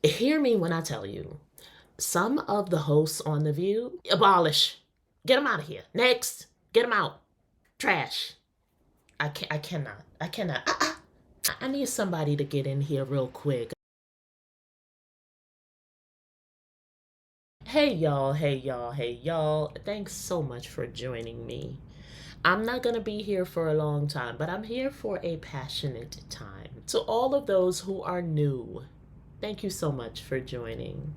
Hear me when I tell you, some of the hosts on The View, abolish. Get them out of here. Next. Get them out. Trash. I cannot. I cannot. I need somebody to get in here real quick. Hey y'all, hey y'all, hey y'all. Thanks so much for joining me. I'm not going to be here for a long time, but I'm here for a passionate time. To all of those who are new, thank you so much for joining.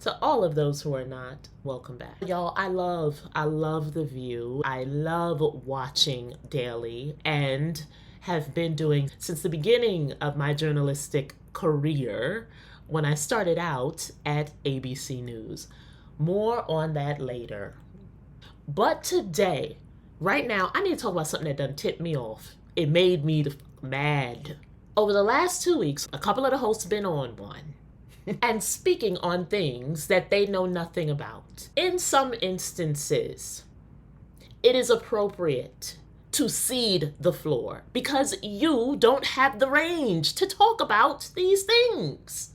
To all of those who are not, welcome back. Y'all, I love The View. I love watching daily and have been doing since the beginning of my journalistic career when I started out at ABC News. More on that later. But today, right now, I need to talk about something that done tipped me off. It made me mad. Over the last 2 weeks, a couple of the hosts been on one and speaking on things that they know nothing about. In some instances, it is appropriate to cede the floor because you don't have the range to talk about these things.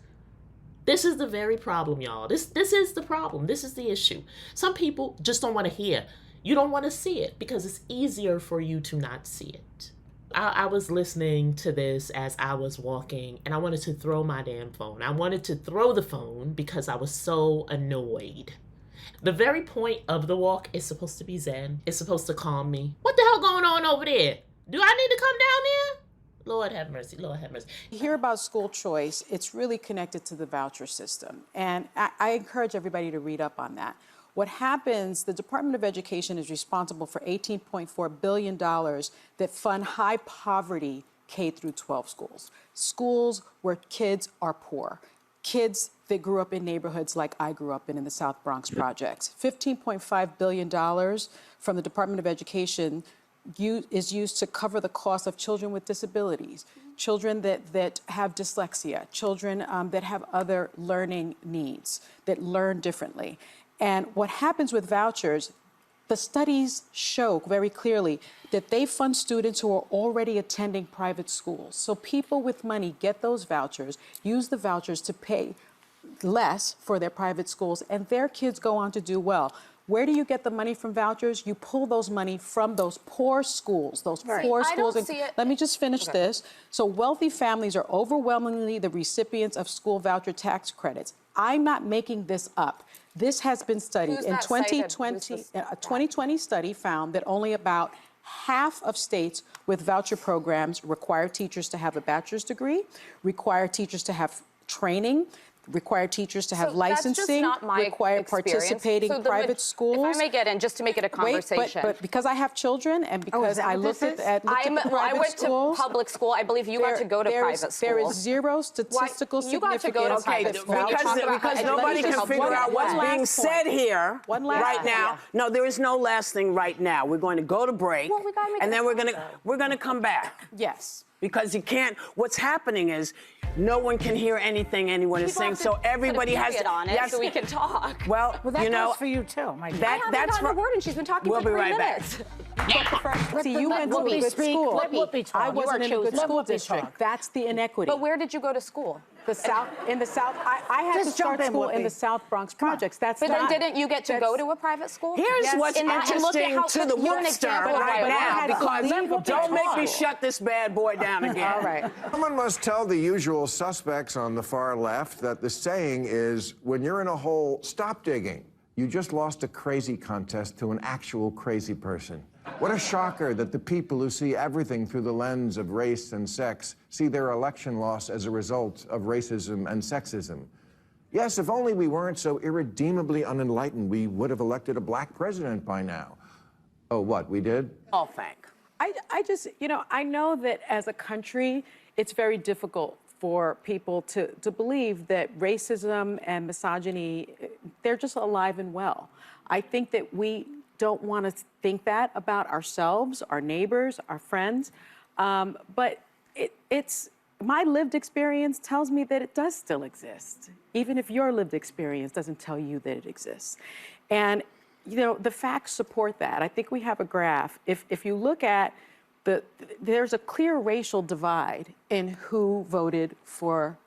This is the very problem, y'all. This is the problem. This is the issue. Some people just don't want to hear. You don't want to see it because it's easier for you to not see it. I was listening to this as I was walking, and I wanted to throw my damn phone. I wanted to throw the phone because I was so annoyed. The very point of the walk is supposed to be zen. It's supposed to calm me. What the hell going on over there? Do I need to come down there? Lord have mercy, Lord have mercy. You hear about school choice, it's really connected to the voucher system. And I encourage everybody to read up on that. What happens, the Department of Education is responsible for $18.4 billion that fund high poverty K through 12 schools. Schools where kids are poor. Kids that grew up in neighborhoods like I grew up in the South Bronx projects. $15.5 billion from the Department of Education is used to cover the cost of children with disabilities, children that have dyslexia, children that have other learning needs, that learn differently. And what happens with vouchers, the studies show very clearly that they fund students who are already attending private schools. So people with money get those vouchers, use the vouchers to pay less for their private schools, and their kids go on to do well. Where do you get the money from vouchers? You pull those money from those poor schools, those poor schools. Let me just finish this. So wealthy families are overwhelmingly the recipients of school voucher tax credits. I'm not making this up. This has been studied. In 2020, a 2020 study found that only about half of states with voucher programs require teachers to have a bachelor's degree, require teachers to have training, require teachers to have licensing, require participating private schools. If I may get in, just to make it a conversation. But because I have children and because I looked at private schools. I went to public school. I believe you got to go to private school. There is zero statistical significance. You got to go to private school. Because nobody can figure out what's being said here right now. No, there is no last thing right now. We're going to go to break, and then we're going to come back. Yes. Because you can't. What's happening is no one can hear anything anyone is saying. So everybody has to on it so we can talk. Well, that you know, goes for you too, my dear. That's for a word, and she's been talking we'll for 3 be right minutes. back. See, you went to a good school. Let Whoopi talk. I wasn't in a good school Let Whoopi district. talk. That's the inequity. But where did you go to school? In the South, I had to start school in the South Bronx projects. But then didn't you get to go to a private school? Here's what's interesting to the Worcester right now, because don't make me shut this bad boy down again. All right. Someone must tell the usual suspects on the far left that the saying is, when you're in a hole, stop digging. You just lost a crazy contest to an actual crazy person. What a shocker that the people who see everything through the lens of race and sex see their election loss as a result of racism and sexism. Yes, if only we weren't so irredeemably unenlightened, we would have elected a black president by now. Oh, what, we did? Oh, thank. I just, I know that as a country, it's very difficult for people to believe that racism and misogyny, they're just alive and well. I think that we don't want to think that about ourselves, our neighbors, our friends. But it's my lived experience tells me that it does still exist, even if your lived experience doesn't tell you that it exists. And, the facts support that. I think we have a graph. If you look at there's a clear racial divide in who voted for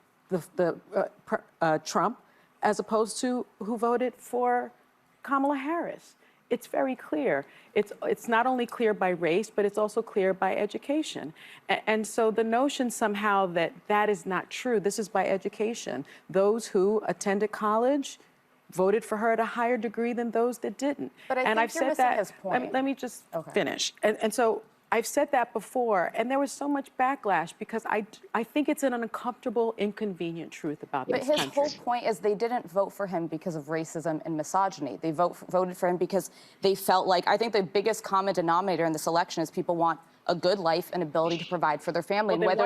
Trump as opposed to who voted for Kamala Harris. It's very clear. It's not only clear by race, but it's also clear by education. And so the notion somehow that that is not true, this is by education. Those who attended college voted for her at a higher degree than those that didn't. But I think I've you're said missing that. his point. Let me just finish. And so I've said that before, and there was so much backlash because I think it's an uncomfortable, inconvenient truth about this country. But his whole point is they didn't vote for him because of racism and misogyny. They voted for him because they felt like, I think the biggest common denominator in this election is people want a good life and ability to provide for their family. Well,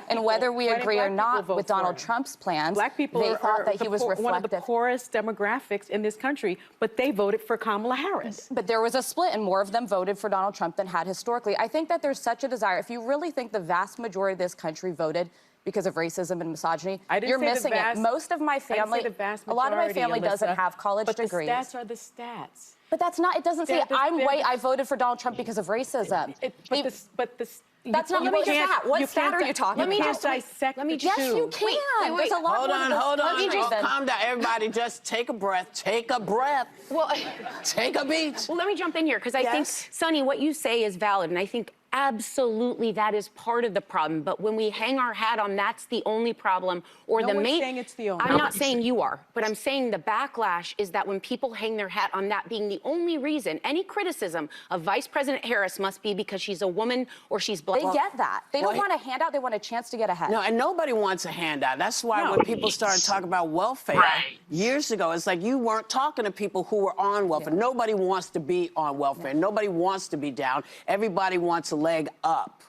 and whether we agree or not with Donald Trump's plans, Black people they thought that he was reflective. One of the poorest demographics in this country, but they voted for Kamala Harris. But there was a split, and more of them voted for Donald Trump than had historically. I think that there's such a desire. If you really think the vast majority of this country voted because of racism and misogyny, you're missing it. Most of my family, a lot of my family doesn't have college degrees. But the stats are the stats. But that's not, it doesn't say I'm white, I voted for Donald Trump because of racism. That's not, let me just ask, what stat are you talking about? Let me just dissect the two. Yes, you can. There's a lot Hold on. Calm down. Everybody just take a breath. Take a breath. Well, take a beat. Well, let me jump in here because I think, Sonny, what you say is valid, and I think absolutely that is part of the problem. But when we hang our hat on that's the only problem, or no the one's main, saying it's the only. I'm not saying you are, but I'm saying the backlash is that when people hang their hat on that being the only reason, any criticism of Vice President Harris must be because she's a woman or she's black. They get that. They don't want a handout. They want a chance to get ahead. No, and nobody wants a handout. That's why when people started talking about welfare years ago, it's like you weren't talking to people who were on welfare. Yeah. Nobody wants to be on welfare. Yeah. Nobody wants to be down. Everybody wants a leg up.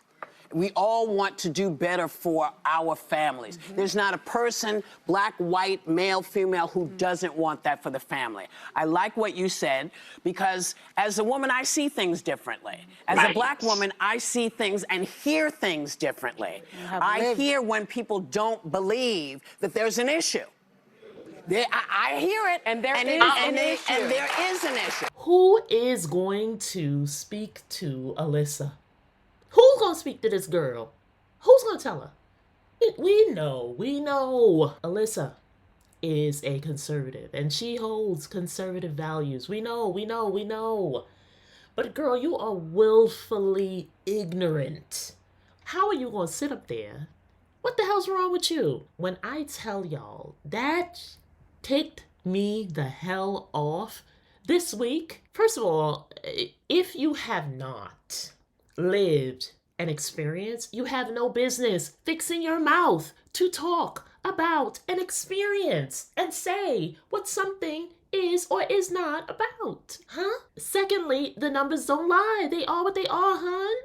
We all want to do better for our families. Mm-hmm. There's not a person, black, white, male, female, who doesn't want that for the family. I like what you said, because as a woman, I see things differently. As a black woman, I see things and hear things differently. I hear when people don't believe that there's an issue. I hear it, and there is an issue. Who is going to speak to Alyssa? Who's going to speak to this girl? Who's going to tell her? We know. Alyssa is a conservative, and she holds conservative values. We know. But girl, you are willfully ignorant. How are you going to sit up there? What the hell's wrong with you? When I tell y'all, that ticked me the hell off this week. First of all, if you have not lived an experience, you have no business fixing your mouth to talk about an experience and say what something is or is not about, huh? Secondly, the numbers don't lie. They are what they are, hun.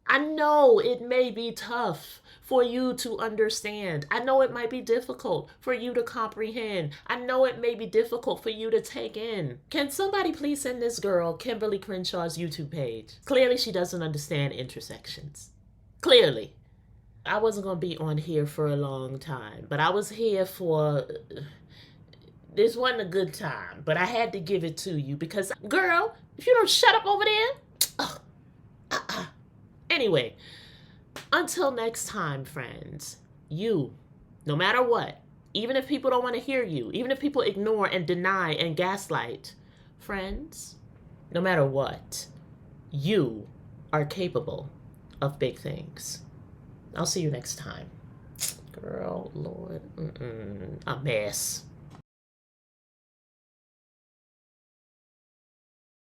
I know it may be tough for you to understand. I know it might be difficult for you to comprehend. I know it may be difficult for you to take in. Can somebody please send this girl Kimberly Crenshaw's YouTube page? Clearly she doesn't understand intersections. Clearly. I wasn't going to be on here for a long time, but I was here for... This wasn't a good time, but I had to give it to you because, girl, if you don't shut up over there... Anyway, until next time, friends, you, no matter what, even if people don't want to hear you, even if people ignore and deny and gaslight, friends, no matter what, you are capable of big things. I'll see you next time. Girl, Lord, a mess.